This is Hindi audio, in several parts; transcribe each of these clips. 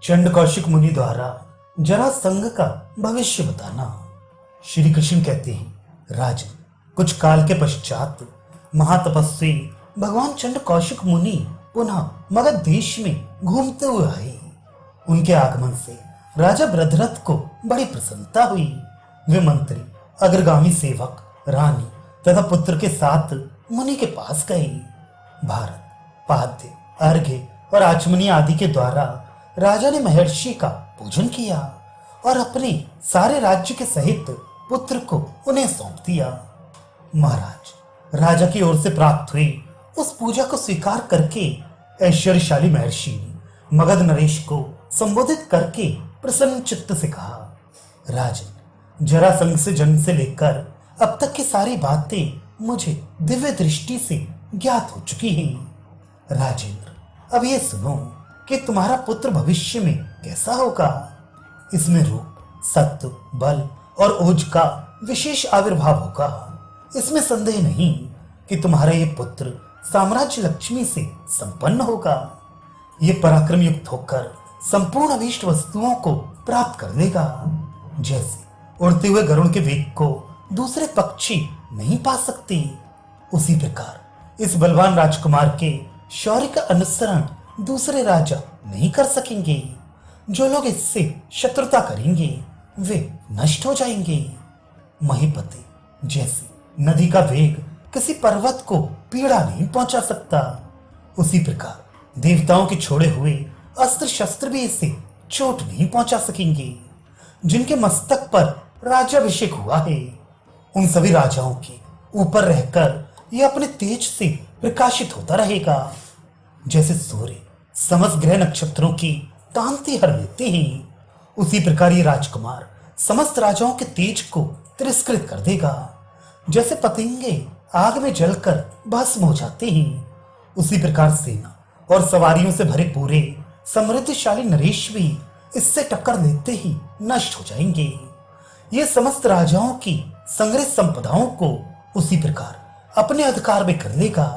चंड कौशिक मुनि द्वारा जरासंध का भविष्य बताना। श्री कृष्ण कहते हैं, राजन, कुछ काल के पश्चात महातपस्वी भगवान चंड कौशिक मुनि पुनः मगध देश में घूमते हुए आए। उनके आगमन से राजा भद्रथ को बड़ी प्रसन्नता हुई। वे मंत्री, अग्रगामी सेवक, रानी तथा पुत्र के साथ मुनि के पास गए। भारत, पाद्य, अर्घ्य और आचमनी आदि के द्वारा राजा ने महर्षि का पूजन किया और अपने सारे राज्य के सहित पुत्र को उन्हें सौंप दिया। महाराज, राजा की ओर से प्राप्त हुई उस पूजा को स्वीकार करके ऐश्वर्यशाली महर्षि ने मगध नरेश को संबोधित करके प्रसन्न चित्त से कहा, राजन, जरासंध से जन्म से लेकर अब तक की सारी बातें मुझे दिव्य दृष्टि से ज्ञात हो चुकी हैं। राजेंद्र, अब ये सुनो कि तुम्हारा पुत्र भविष्य में कैसा होगा। इसमें रूप, सत्व, बल और ओज का विशेष आविर्भाव होगा। इसमें संदेह नहीं कि तुम्हारा ये पुत्र साम्राज्य लक्ष्मी से संपन्न होगा। ये पराक्रम युक्त होकर संपूर्ण अभीष्ट वस्तुओं को प्राप्त कर लेगा। जैसे उड़ते हुए गरुड़ के वेग को दूसरे पक्षी नहीं पा सकते, उसी प्रकार इस बलवान राजकुमार के शौर्य का अनुसरण दूसरे राजा नहीं कर सकेंगे। जो लोग इससे शत्रुता करेंगे वे नष्ट हो जाएंगे। महीपति, जैसे नदी का वेग किसी पर्वत को पीड़ा नहीं पहुंचा सकता, उसी प्रकार देवताओं के छोड़े हुए अस्त्र शस्त्र भी इसे चोट नहीं पहुंचा सकेंगे। जिनके मस्तक पर राज्याभिषेक हुआ है, उन सभी राजाओं के ऊपर रहकर यह अपने तेज से प्रकाशित होता रहेगा। जैसे सूर्य समस्त ग्रह नक्षत्रों की कांति हर लेते हैं, उसी प्रकार ये राजकुमार समस्त राजाओं के तेज को तिरस्कृत कर देगा। जैसे पतंगे आग में जलकर भस्म हो जाते हैं, उसी प्रकार सेना और सवारियों से भरे पूरे समृद्धशाली नरेश भी इससे टक्कर लेते ही नष्ट हो जाएंगे। ये समस्त राजाओं की संग्रहित संपदाओं को उसी प्रकार अपने अधिकार में कर लेगा।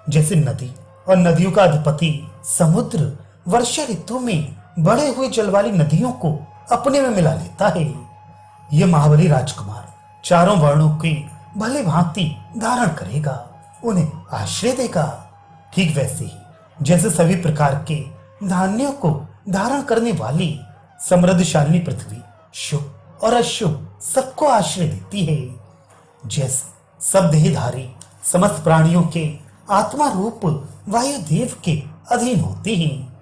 जैसे नदी और नदियों का अधिपति समुद्र वर्षा ऋतु में बढ़े हुए जल वाली नदियों को अपने में मिला लेता है, यह महाबली राजकुमार चारों वर्णों के भले भांति धारण करेगा, उन्हें आश्रय देगा। ठीक वैसे ही जैसे सभी प्रकार के धान्यों को धारण करने वाली समृद्धशालिनी पृथ्वी शुभ और अशुभ सबको आश्रय देती है। जैसे सब देहधारी समस्त प्राणियों के आत्मा रूप वायुदेव के अधीन होते हैं,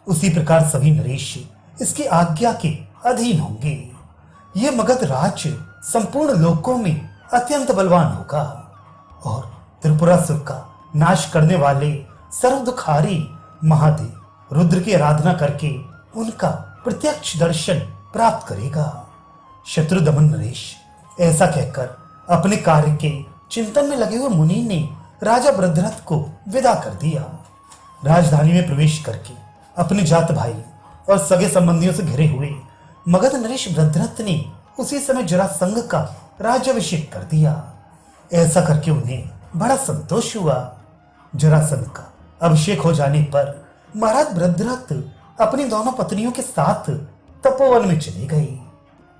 उसी प्रकार सभी नरेश इसकी आज्ञा के अधीन होंगे। ये मगध राज्य संपूर्ण लोकों में अत्यंत बलवान होगा और त्रिपुरासुर का नाश करने वाले सर्वदुखारी महादेव रुद्र की आराधना करके उनका प्रत्यक्ष दर्शन प्राप्त करेगा। शत्रु दमन नरेश ऐसा कहकर अपने कार्य के चिंतन में लगे हुए मुनि ने राजा भद्रथ को विदा कर दिया। राजधानी में प्रवेश करके अपने जात भाई और सगे संबंधियों से घिरे हुए मगध नरेश भद्रथ ने उसी समय जरासंध का राज्याभिषेक कर दिया। ऐसा करके उन्हें बड़ा संतोष हुआ। जरासंध का अभिषेक हो जाने पर महाराज भद्रथ अपनी दोनों पत्नियों के साथ तपोवन में चले गए।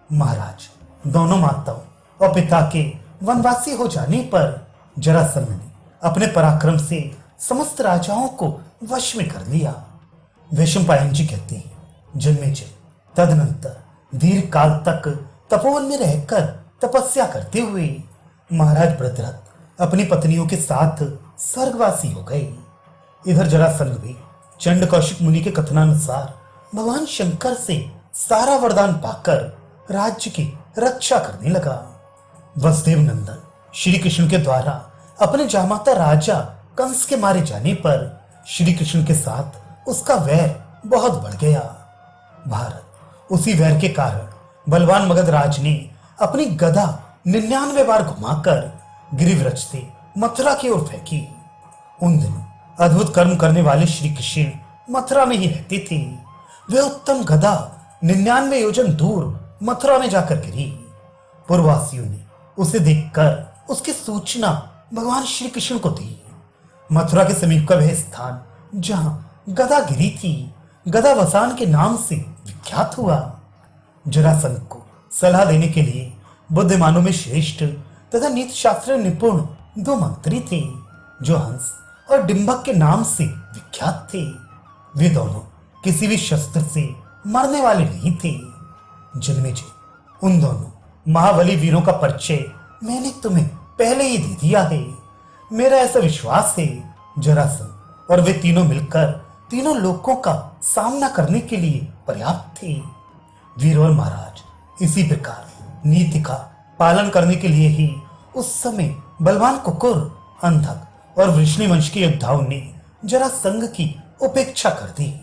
महाराज, दोनों माताओं और पिता के वनवासी हो जाने पर जरासंध ने अपने पराक्रम से समस्त राजाओं को वश में कर लिया। वैशंपायन जी कहते हैं, जन्मेजय तदनंतर दीर्घ काल तक तपोवन में रहकर तपस्या करते हुए महाराज भद्रथ अपनी पत्नियों के साथ स्वर्गवासी हो गए। इधर जरासंध भी चंड कौशिक मुनि के कथनानुसार भगवान शंकर से सारा वरदान पाकर राज्य की रक्षा करने लगा। वसुदेव नंदन श्री कृष्ण के द्वारा अपने जामाता राजा कंस के मारे जाने पर श्री कृष्ण के साथ उसका वैर बहुत बढ़ गया। भारत, उसी वैर के कारण बलवान मगध राज ने अपनी गदा 99 बार घुमाकर गिरिव्रज से मथुरा की ओर फेंकी। उन दिनों अद्भुत कर्म करने वाले श्री कृष्ण मथुरा में ही रहते थे। वे उत्तम गदा 99 योजन दूर मथुरा में जाकर गिरी। पूर्ववासियों ने उसे देखकर उसकी सूचना भगवान श्री कृष्ण को दी। मथुरा के समीप का वह स्थान जहां गदा गिरी थी गदावसान के नाम से विख्यात हुआ। जरासंध को सलाह देने के लिए बुद्धिमानों में श्रेष्ठ तथा नीति शास्त्र निपुण दो मंत्री थे जो हंस और डिंबक के नाम से विख्यात थे। वे दोनों किसी भी शस्त्र से मरने वाले नहीं थे। जन्मेजय, उन दोनों महाबली वीरों का परिचय मैंने तुम्हें पहले ही दे दिया है। मेरा ऐसा विश्वास है जरासंध और वे तीनों मिलकर तीनों लोकों का सामना करने के लिए पर्याप्त थे। वीर और महाराज, इसी प्रकार नीति का पालन करने के लिए ही उस समय बलवान कुकुर, अंधक और वृष्णि वंश के योद्धाओं ने जरासंध की उपेक्षा कर दी।